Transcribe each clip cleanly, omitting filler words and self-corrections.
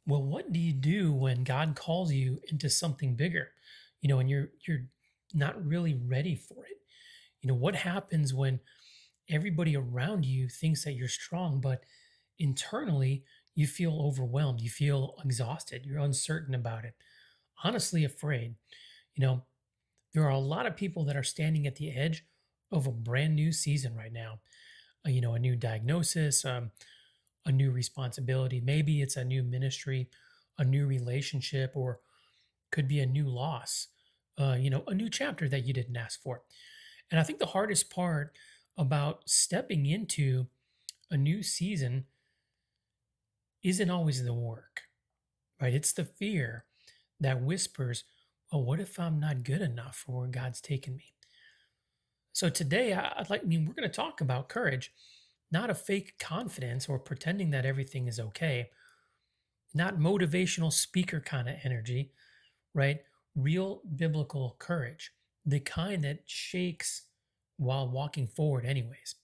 Well, what do you do when God calls you into something bigger? And you're not really ready for it. What happens when everybody around you thinks that you're strong, but internally you feel overwhelmed, you feel exhausted, you're uncertain about it, honestly afraid. You know, there are a lot of people that are standing at the edge of a brand new season right now. A new diagnosis, a new responsibility. Maybe it's a new ministry, a new relationship, or could be a new loss, a new chapter that you didn't ask for. And I think the hardest part about stepping into a new season isn't always the work, right? It's the fear that whispers, well, what if I'm not good enough for where God's taken me? So today, we're going to talk about courage, not a fake confidence or pretending that everything is okay, not motivational speaker kind of energy, right? Real biblical courage, the kind that shakes while walking forward, anyways.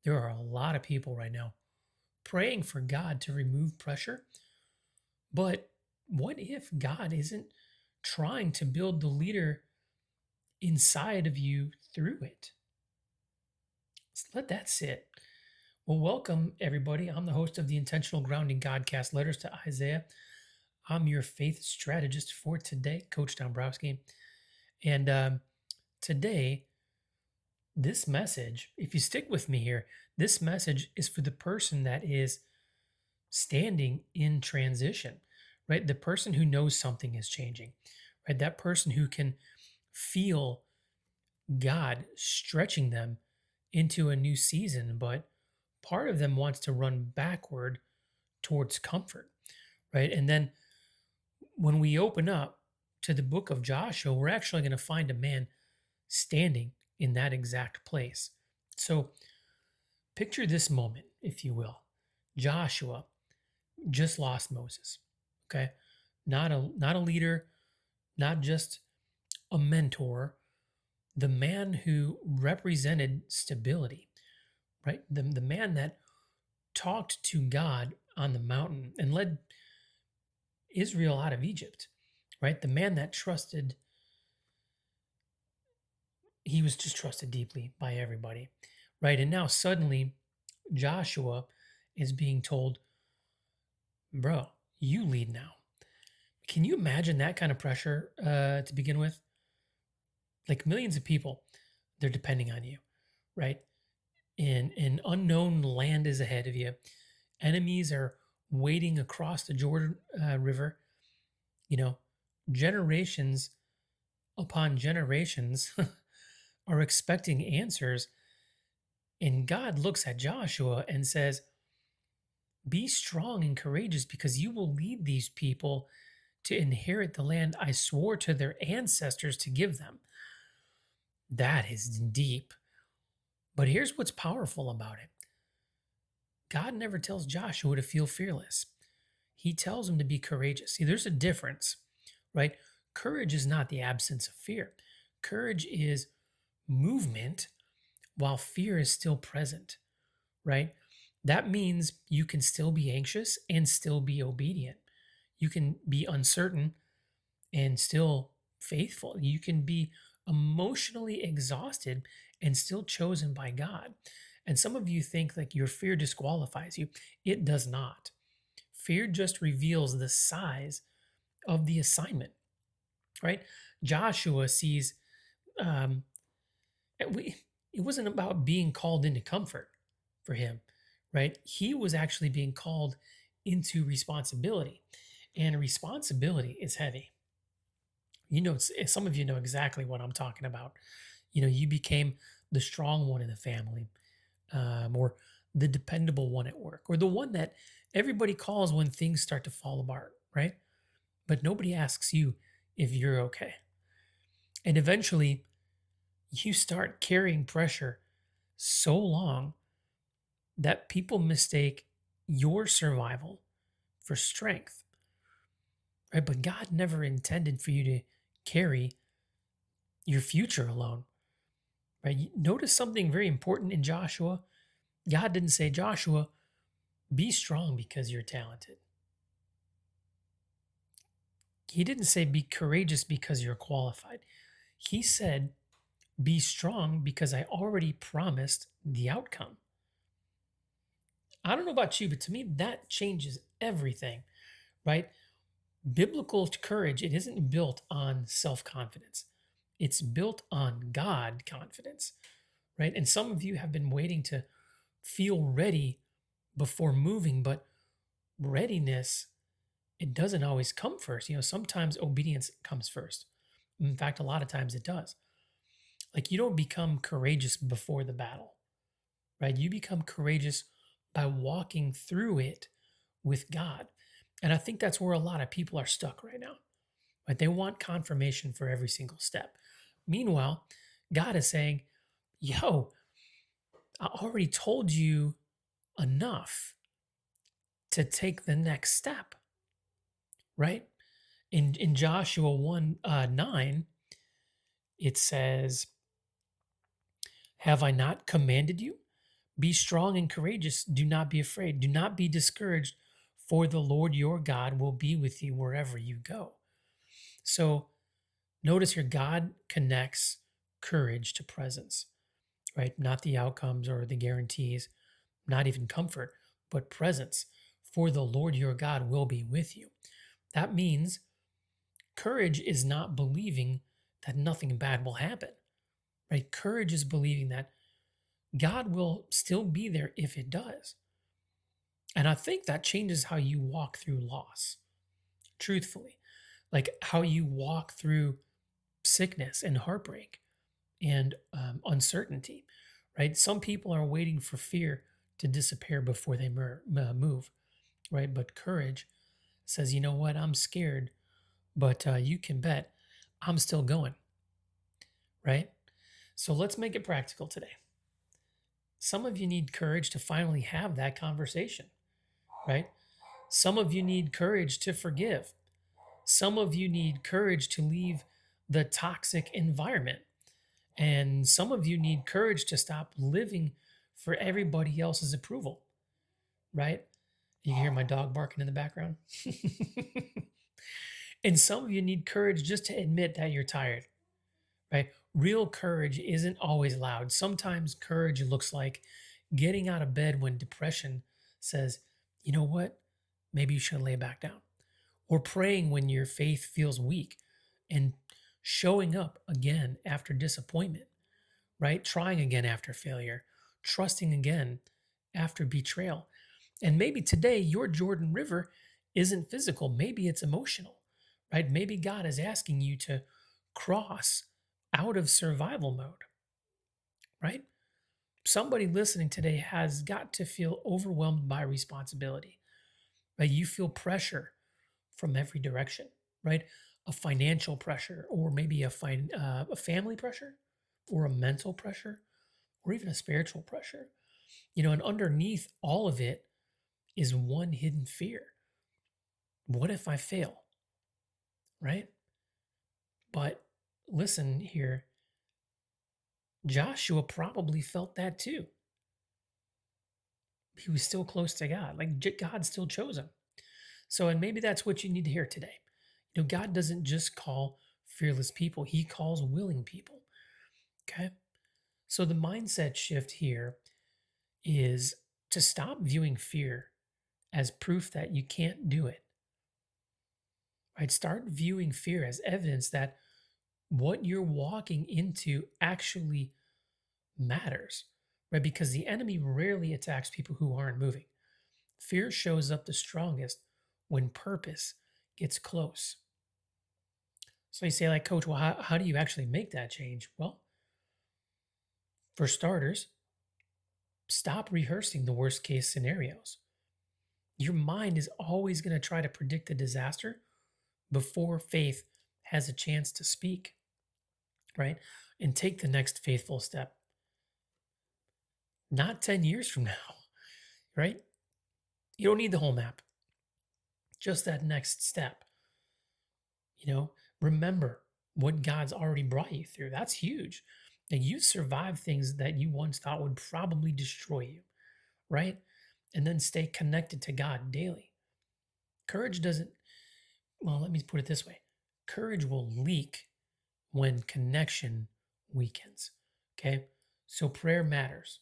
There are a lot of people right now praying for God to remove pressure, but what if God isn't trying to build the leader inside of you through it? Let's let that sit. Well, welcome everybody. I'm the host of the Intentional Grounding Godcast, Letters to Isaiah. I'm your faith strategist for today, Coach Dombrowski. And today, this message, if you stick with me here, this message is for the person that is standing in transition, right? The person who knows something is changing, right? That person who can feel God stretching them into a new season, but part of them wants to run backward towards comfort, right? And then when we open up to the book of Joshua, we're actually going to find a man standing in that exact place. So picture this moment, if you will. Joshua just lost Moses. Okay. Not a leader, not just a mentor, the man who represented stability, right? The man that talked to God on the mountain and led Israel out of Egypt, right? The man that trusted, he was just trusted deeply by everybody, right? And now suddenly Joshua is being told, bro, you lead now. Can you imagine that kind of pressure to begin with? Like millions of people, they're depending on you, right? And an unknown land is ahead of you. Enemies are waiting across the Jordan River. You know, generations upon generations are expecting answers. And God looks at Joshua and says, be strong and courageous because you will lead these people to inherit the land I swore to their ancestors to give them. That is deep. But here's what's powerful about it. God never tells Joshua to feel fearless. He tells him to be courageous. See, there's a difference, right? Courage is not the absence of fear. Courage is movement while fear is still present, right? That means you can still be anxious and still be obedient. You can be uncertain and still faithful. You can be emotionally exhausted and still chosen by God. And some of you think like your fear disqualifies you. It does not. Fear just reveals the size of the assignment, right? Joshua sees um, it wasn't about being called into comfort for him, right? He was actually being called into responsibility, and responsibility is heavy. Some of you know exactly what I'm talking about. You became the strong one in the family, or the dependable one at work, or the one that everybody calls when things start to fall apart, right? But nobody asks you if you're okay. And eventually, you start carrying pressure so long that people mistake your survival for strength, right? But God never intended for you to carry your future alone, right? Notice something very important in Joshua. God didn't say, Joshua, be strong because you're talented. He didn't say be courageous because you're qualified. He said be strong because I already promised the outcome. I don't know about you, but to me, that changes everything, right? Biblical courage, it isn't built on self confidence, it's built on God confidence, right? And some of you have been waiting to feel ready before moving, but readiness, it doesn't always come first. Sometimes obedience comes first. In fact, a lot of times it does. Like you don't become courageous before the battle, right? You become courageous by walking through it with God. And I think that's where a lot of people are stuck right now, right? They want confirmation for every single step. Meanwhile, God is saying, yo, I already told you enough to take the next step, right? In Joshua 1 9, it says, have I not commanded you? Be strong and courageous. Do not be afraid. Do not be discouraged, for the Lord your God will be with you wherever you go. So notice here, God connects courage to presence, right? Not the outcomes or the guarantees, not even comfort, but presence. For the Lord your God will be with you. That means courage is not believing that nothing bad will happen, right? Courage is believing that God will still be there if it does. And I think that changes how you walk through loss, truthfully, like how you walk through sickness and heartbreak and uncertainty, right? Some people are waiting for fear to disappear before they move, right? But courage says, you know what, I'm scared, but you can bet I'm still going, right? So let's make it practical today. Some of you need courage to finally have that conversation, right? Some of you need courage to forgive. Some of you need courage to leave the toxic environment. And some of you need courage to stop living for everybody else's approval, right? You can hear my dog barking in the background. And some of you need courage just to admit that you're tired, right? Real courage isn't always loud. Sometimes courage looks like getting out of bed when depression says, you know what? Maybe you should lay back down. Or praying when your faith feels weak and showing up again after disappointment, right? Trying again after failure, trusting again after betrayal. And maybe today your Jordan River isn't physical, maybe it's emotional, right? Maybe God is asking you to cross out of survival mode, right? Somebody listening today has got to feel overwhelmed by responsibility, right? You feel pressure from every direction, right? A financial pressure, or maybe a family pressure, or a mental pressure, or even a spiritual pressure. And underneath all of it is one hidden fear. What if I fail, right? But listen here, Joshua probably felt that too. He was still close to God, like God still chose him. So, and maybe that's what you need to hear today. God doesn't just call fearless people, he calls willing people. Okay. So the mindset shift here is to stop viewing fear as proof that you can't do it, right? Start viewing fear as evidence that what you're walking into actually matters, right? Because the enemy rarely attacks people who aren't moving. Fear shows up the strongest when purpose gets close. So you say, like, Coach, well, how do you actually make that change? Well, for starters, stop rehearsing the worst case scenarios. Your mind is always going to try to predict the disaster before faith has a chance to speak, right? And take the next faithful step. Not 10 years from now, right? You don't need the whole map, just that next step. Remember what God's already brought you through. That's huge. Like you survived things that you once thought would probably destroy you, right? And then stay connected to God daily. Courage doesn't Well, let me put it this way: courage will leak when connection weakens. Okay. So prayer matters,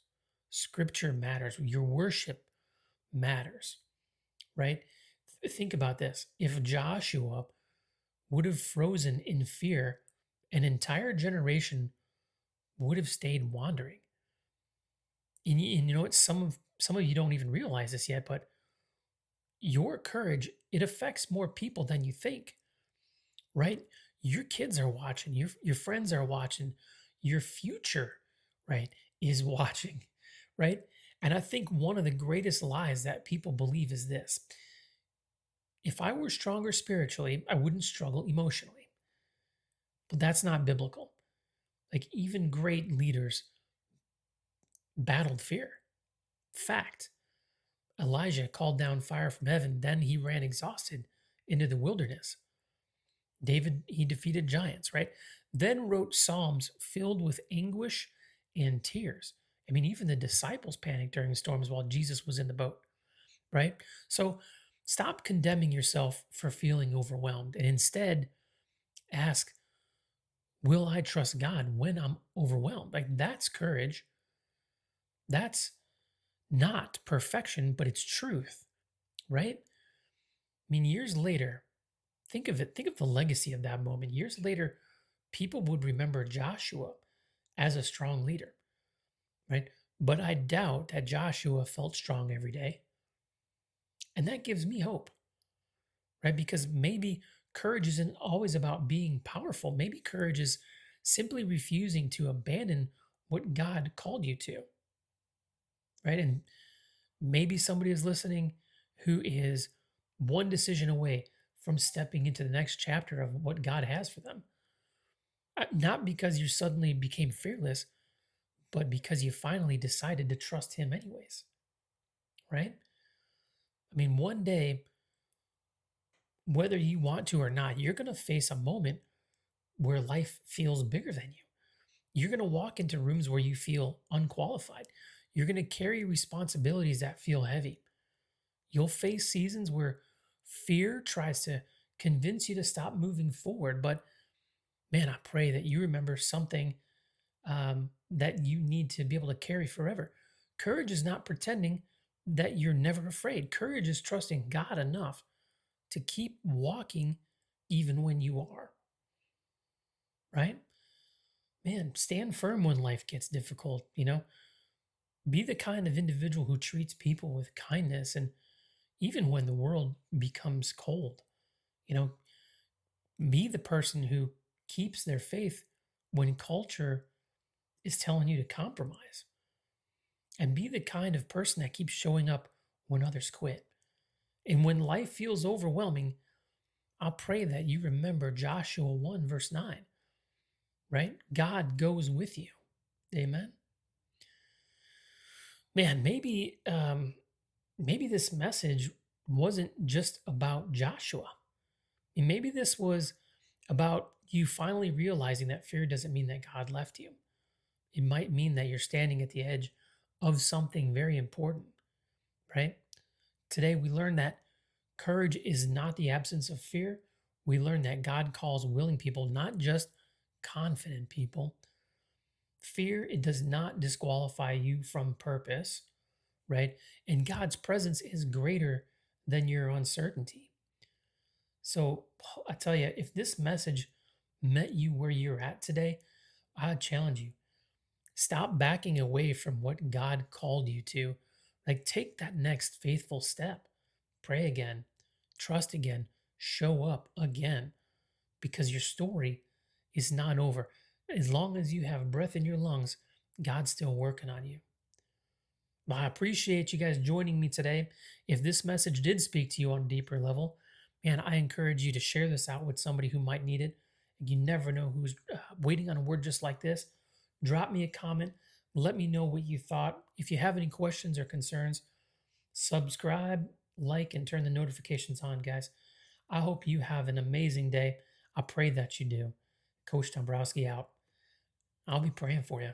scripture matters, your worship matters, right? Think about this. If Joshua would have frozen in fear, an entire generation would have stayed wandering. And you know what? Some of you don't even realize this yet, but your courage, it affects more people than you think, right? Your kids are watching, your friends are watching, your future, right, is watching, right? And I think one of the greatest lies that people believe is this: if I were stronger spiritually, I wouldn't struggle emotionally. But that's not biblical. Like, even great leaders battled fear. Fact. Elijah called down fire from heaven, then he ran exhausted into the wilderness. David, he defeated giants, right? Then wrote Psalms filled with anguish and tears. I mean, even the disciples panicked during storms while Jesus was in the boat, right? So stop condemning yourself for feeling overwhelmed and instead ask, will I trust God when I'm overwhelmed? Like, that's courage. That's not perfection, but it's truth, right? I mean, years later, think of it, think of the legacy of that moment. Years later, people would remember Joshua as a strong leader, right? But I doubt that Joshua felt strong every day. And that gives me hope, right? Because maybe courage isn't always about being powerful. Maybe courage is simply refusing to abandon what God called you to, right? And maybe somebody is listening who is one decision away from stepping into the next chapter of what God has for them. Not because you suddenly became fearless, but because you finally decided to trust Him anyways, right? I mean, one day, whether you want to or not, you're going to face a moment where life feels bigger than you. You're going to walk into rooms where you feel unqualified. You're going to carry responsibilities that feel heavy. You'll face seasons where fear tries to convince you to stop moving forward. But man, I pray that you remember something that you need to be able to carry forever. Courage is not pretending that you're never afraid. Courage is trusting God enough to keep walking even when you are, right? Man, stand firm when life gets difficult, you know? Be the kind of individual who treats people with kindness and even when the world becomes cold, you know, be the person who keeps their faith when culture is telling you to compromise. And be the kind of person that keeps showing up when others quit. And when life feels overwhelming, I'll pray that you remember Joshua 1, verse 9, right? God goes with you. Amen. Man, maybe this message wasn't just about Joshua. And maybe this was about you finally realizing that fear doesn't mean that God left you. It might mean that you're standing at the edge of something very important, right? Today we learn that courage is not the absence of fear. We learn that God calls willing people, not just confident people. Fear, it does not disqualify you from purpose, right? And God's presence is greater than your uncertainty. So I tell you, if this message met you where you're at today, I challenge you. Stop backing away from what God called you to. Like, take that next faithful step. Pray again, trust again, show up again, because your story is not over. As long as you have breath in your lungs, God's still working on you. Well, I appreciate you guys joining me today. If this message did speak to you on a deeper level, man, I encourage you to share this out with somebody who might need it. You never know who's waiting on a word just like this. Drop me a comment. Let me know what you thought. If you have any questions or concerns, subscribe, like, and turn the notifications on, guys. I hope you have an amazing day. I pray that you do. Coach Dombrowski out. I'll be praying for you.